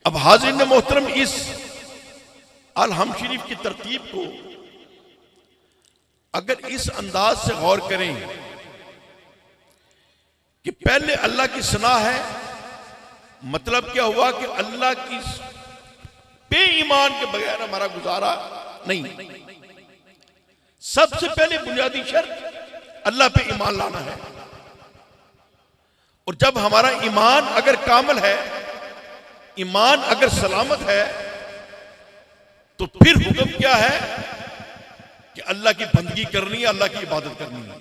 अब हाज़िरीन मोहतरम, इस अल हम शरीफ की तरतीब को अगर इस अंदाज से गौर करें कि पहले अल्लाह की सना है, मतलब क्या हुआ कि अल्लाह की पे ईमान के बगैर हमारा गुजारा नहीं। सबसे पहले बुनियादी शर्त अल्लाह पे ईमान लाना है। और जब हमारा ईमान अगर कामिल है, ईमान अगर सलामत है, तो फिर हुक्म क्या है कि अल्लाह की बंदगी करनी है, अल्लाह की इबादत करनी है।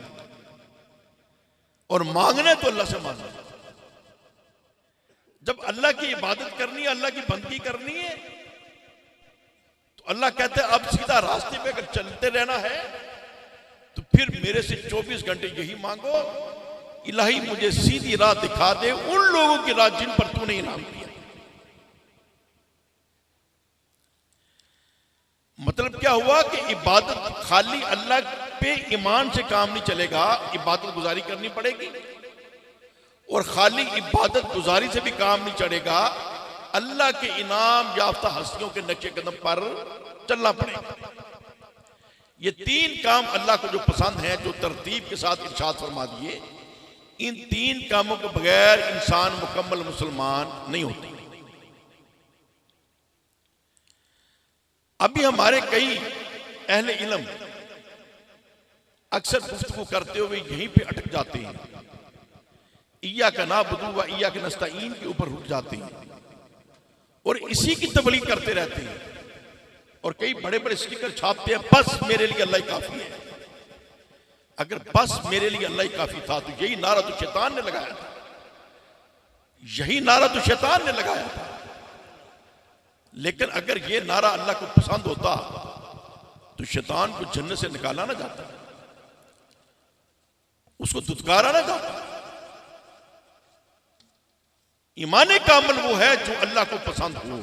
और मांगना है तो अल्लाह से मांगना है। जब अल्लाह की इबादत करनी है, अल्लाह की बंदगी करनी है, तो अल्लाह कहते हैं अब सीधा रास्ते पे अगर चलते रहना है तो फिर मेरे से 24 घंटे यही मांगो, इलाही मुझे सीधी राह दिखा दे, उन लोगों की राह जिन पर तूने इनाम दिया। मतलब क्या हुआ कि इबादत खाली अल्लाह पे ईमान से काम नहीं चलेगा, इबादत गुजारी करनी पड़ेगी। और खाली इबादत गुजारी से भी काम नहीं चलेगा, अल्लाह के इनाम याफ्ता हस्तियों के नक्शे कदम पर चलना पड़ेगा। ये तीन काम अल्लाह को जो पसंद है, जो तरतीब के साथ इरशाद फरमा दिए, इन तीन कामों के बगैर इंसान मुकम्मल मुसलमान नहीं होते। अभी हमारे कई अहले इल्म अक्सर गुफ्तगू करते हुए यहीं पे अटक जाते हैं, इय्या का नाबुदु व इय्या का नस्तईन के ऊपर रुक जाते हैं और इसी की तबलीग करते रहते हैं। और कई बड़े बड़े स्टिकर छापते हैं, बस मेरे लिए अल्लाह ही काफी है। अगर बस मेरे लिए अल्लाह ही काफी था तो यही नारा तो शैतान ने लगाया था, यही नारा तो शैतान ने लगाया था। लेकिन अगर यह नारा अल्लाह को पसंद होता तो शैतान को जन्नत से निकाला ना जाता, उसको दुत्कारा ना जाता। ईमान कामिल वो है जो अल्लाह को पसंद हो।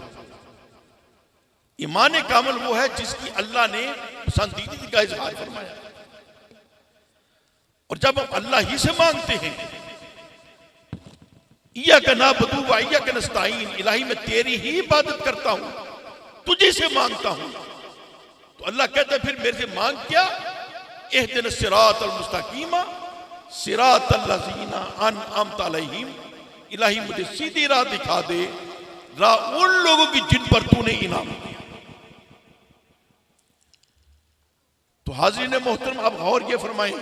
ईमान कामिल वो है जिसकी अल्लाह ने पसंदीदगी का इजहार फरमाया। और जब हम अल्लाह ही से मांगते हैं, इय्या का नाबुदु व इय्या का नस्तईन, इलाही मैं तेरी ही इबादत करता हूं, तुझे से मांगता हूं, तो अल्लाह कहता है फिर मेरे से मांग क्या, इहदिनस सिरातल मुस्तकीमा सिरातल लज़ीना अनअमता अलैहिम, इलाही मुझे सीधी राह दिखा दे, राह उन लोगों की जिन पर तूने इनाम दिया। तो हाज़रीन मोहतरम, अब और ये फरमाएं,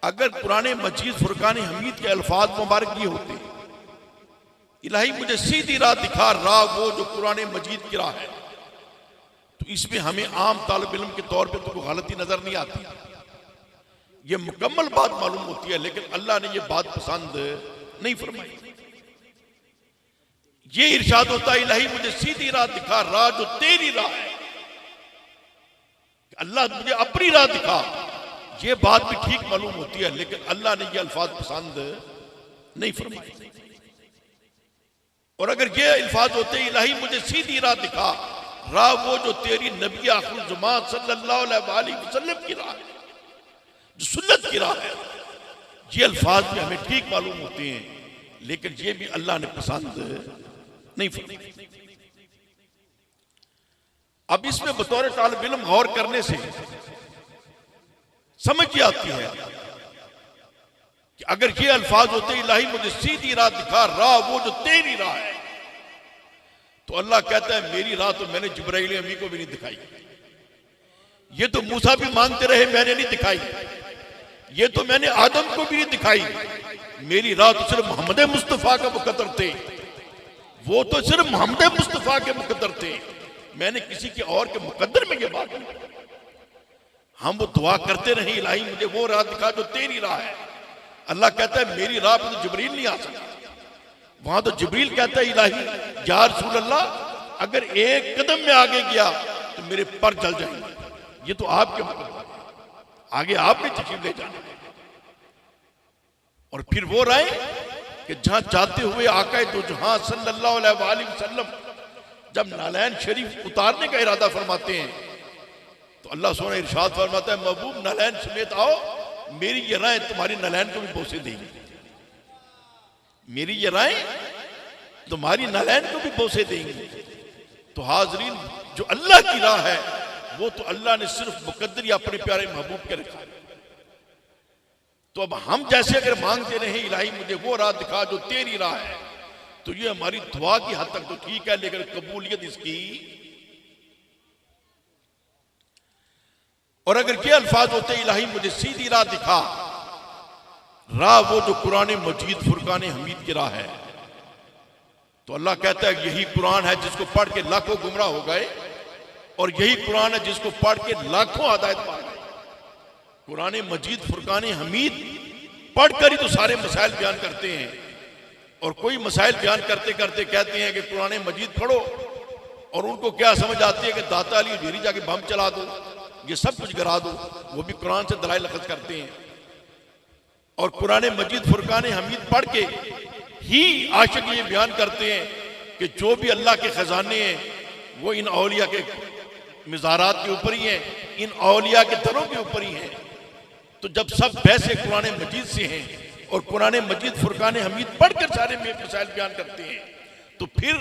अगर कुरान मजीद फुरकान हमीद के अल्फाज मुबारक ये होते, इलाही मुझे सीधी राह दिखा, राह वो जो कुरान मजीद की राह है, तो इसमें हमें आम तालिब इल्म के तौर पे तो कोई गलती नजर नहीं आती, ये मुकम्मल बात मालूम होती है। लेकिन अल्लाह ने ये बात पसंद नहीं फरमाई। ये इरशाद होता है, इलाही मुझे सीधी राह दिखा, राह जो तेरी राह है, अल्लाह मुझे अपनी राह दिखा, ये बात भी ठीक मालूम होती है। लेकिन अल्लाह ने ये अल्फाज पसंद नहीं फरमाए। और अगर ये अल्फाज होते, इलाही मुझे सीधी राह दिखा, राह वो जो तेरी नबी आखिर ज़मान सल्लल्लाहु अलैहि वसल्लम की राह है, जो सुन्नत की राह है, ये अल्फाज भी हमें ठीक मालूम होते हैं। लेकिन ये भी अल्लाह ने पसंद नहीं फरमाए। अब इसमें बतौर तालिब इल्म गौर करने से समझ आती है कि अगर ये अल्फाज होते, इलाही मुझे सीधी राह दिखा, राह वो जो तेरी राह है, तो अल्लाह कहता है मेरी राह तो मैंने जिब्राइल अमी को भी नहीं दिखाई, ये तो मूसा भी मांगते रहे, मैंने नहीं दिखाई, ये तो मैंने आदम को भी नहीं दिखाई। मेरी राह तो सिर्फ मोहम्मद मुस्तफा का मुकद्दर थे, वो तो सिर्फ मोहम्मद मुस्तफा के मुकद्दर थे, मैंने किसी के और के मुकद्दर में ये बात नहीं। हम वो दुआ करते रहे, इलाही मुझे वो राह दिखा जो तेरी राह है। अल्लाह कहता है मेरी राह पर तो जिब्रील नहीं आ सकता। वहां तो जिब्रील कहता है, इलाही या रसूल अल्लाह, अगर एक कदम में आगे गया तो मेरे पर जल जाएंगे, ये तो आपके मुकद्दर है, आगे आप भी तशरीफ ले जाना। और फिर वो राय कि जहां जाते हुए आका दो जहां सल्लल्लाहु अलैहि वसल्लम जब नालैन शरीफ उतारने का इरादा फरमाते हैं, तो अल्लाह सोना इरशाद फरमाता है, महबूब नालैन समेत आओ, मेरी ये राय तुम्हारी नालैन को भी बोसे देगी, मेरी ये राय तुम्हारी नालैन को भी बोसे देंगे। तो हाजरीन, जो अल्लाह की राह है वो तो अल्लाह ने सिर्फ मुकद्दर अपने प्यारे महबूब के रखा। तो अब हम जैसे अगर मांगते रहे इलाही मुझे वो राह दिखा जो तेरी राह है, तो ये हमारी दुआ की हद तक तो ठीक है, लेकिन कबूलियत इसकी। और अगर ये अल्फाज होते इलाही मुझे सीधी राह दिखा, राह वो जो कुरान मजीद फुरकान हमीद की राह है, तो अल्लाह कहता है यही कुरान है जिसको पढ़ के लाखों गुमराह हो गए, और यही कुरान है जिसको पढ़ के लाखों हिदायत पा गए। कुरान मजीद फुरकान हमीद पढ़कर ही तो सारे मसाइल बयान करते हैं। और कोई मसाइल बयान करते करते कहते हैं कि कुरान मजीद पढ़ो, और उनको क्या समझ आती है कि दाता अली ढेरी जाके बम चला दो, ये सब कुछ गिरा दो। वो भी कुरान से दलाइल अखज़ करते हैं। और कुरान मजीद फुरकान हमीद पढ़ के ही आशिक ये बयान करते हैं कि जो भी अल्लाह के खजाने हैं वो इन औलिया के मिज़ारात के ऊपर ही हैं, इन औलिया के दरों के ऊपर ही हैं। तो जब सब वैसे कुरान मजीद से हैं और कुरान मजीद फुरकान हमीद पढ़कर सारे मसाइल बयान करते हैं, तो फिर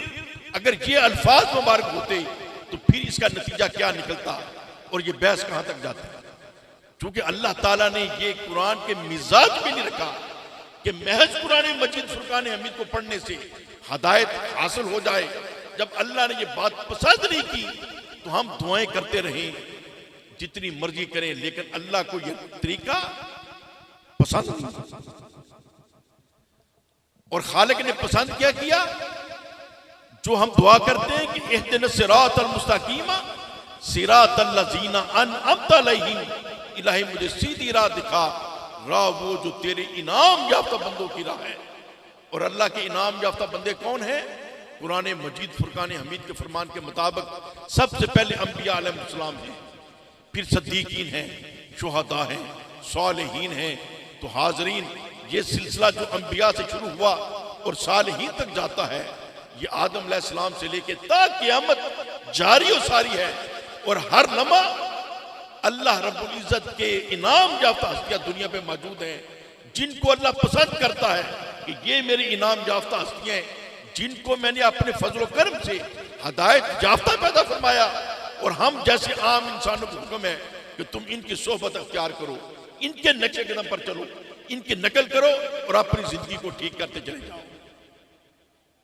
अगर ये अल्फाज मुबारक होते तो फिर इसका नतीजा क्या निकलता और ये बहस कहां तक जाती। चूंकि अल्लाह ताला ने ये कुरान के मिजाज में नहीं रखा कि महज कुरान मजीद फुरकान हमीद को पढ़ने से हदायत हासिल हो जाए। जब अल्लाह ने ये बात पसंद नहीं की तो हम दुआएं करते रहें जितनी मर्जी करें, लेकिन अल्लाह को ये तरीका पसंद नहीं। और खालिक ने पसंद क्या किया, जो हम दुआ करते हैं कि इहदिनस सिरातल मुस्तकीमा सिरातल लज़ीना अनअमता अलैहिम, इलाही मुझे सीधी राह दिखा, राह वो जो तेरे इनाम याफ्ता बंदों की राह है। और अल्लाह के इनाम याफ्ता बंदे कौन है? कुरान मजीद फुरकान हमीद के फरमान के मुताबिक सबसे पहले अंबिया अलैहिस्सलाम हैं, फिर सद्दीकीन हैं, शुहदा हैं, सालिहीन हैं। तो हाजरीन, ये सिलसिला जो अंबिया से शुरू हुआ और सालिहीन तक जाता है, ये आदम अलैहिस्सलाम से लेके ता क़यामत जारी और सारी है। और हर लम्हा अल्लाह रब्बुल इज्जत के इनाम याफ्ता हस्तियां दुनिया पे मौजूद हैं, जिनको अल्लाह पसंद करता है कि ये मेरी इनाम याफ्ता हस्तियां हैं, जिनको मैंने अपने फजल करम से हदायत याफ्ता पैदा फरमाया। और हम जैसे आम इंसानों को हुक्म है कि तुम इनकी सोहबत अख्तियार करो, इनके नक्शे कदम पर चलो, इनकी नकल करो और अपनी जिंदगी को ठीक करते चले जाओ।